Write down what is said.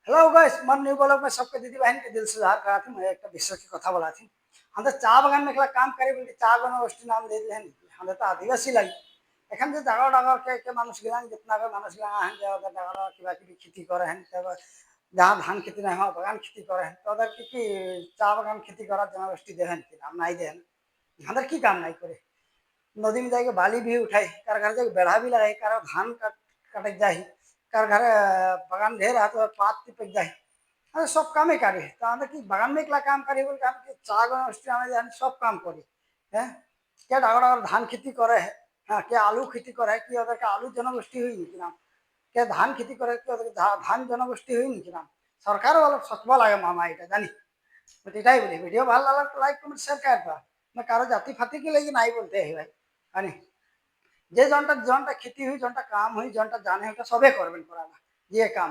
Hello guys, मन new blog में सबके दीदी बहन के दिल से जोहार करा थी। मैं एक विषय की कथा बोला थी। हम तो चा बागान में काम करे बोलते चा जनगोष्ठी नाम दे दिले हम तो आदिवासी लाई এখান যে ডাঙর ডাঙর কে মানুষ গিলান যেতনা মানুষ গিলা আহেন যে ওদের ডাঙর কিবা কিবি খেতি করে হেন যাহা ধান খেতি না হয় বাগান খেতি করে হেন তো ওদের কি চা বাগান খেতি করার জনগোষ্ঠী দেবেন কি নাম নাই দেন আমাদের কি কাম নাই করে नदी में जाके बाली भी उठाई कार घर जाके बेढ़ा भी लगाई कार धान काटे जाही कार घर बागान ढेर है तो पात टिपक जाही अरे सब कामे करे तो আমরা কি বাগান में একলা কাম করি বলে আমি কি চা গোষ্ঠী আমরা জানি সব কাম করি হ্যাঁ কে ডাঙর ডাঙর ধান খেতি করে হ্যাঁ কে আলু খেতি করে কি ওদেরকে আলু জনগোষ্ঠী হই নাকি নাম কে ধান খেতি করে কি ওদেরকে ধান জনগোষ্ঠী হই নাকি নাম সরকার বলে সতবা লাগে মামা এটা জানি এটাই বলি ভিডিও ভালো লাগলে লাইক কমেন্ট শেয়ার করবা না কারো জাতি ফাতি के लेकिन নাই বলতে है भाई আনি যে জনটা জনটা খেতি হই জনটা কাম হই জনটা জানে ওটা সবে করবেন করানা যে কাম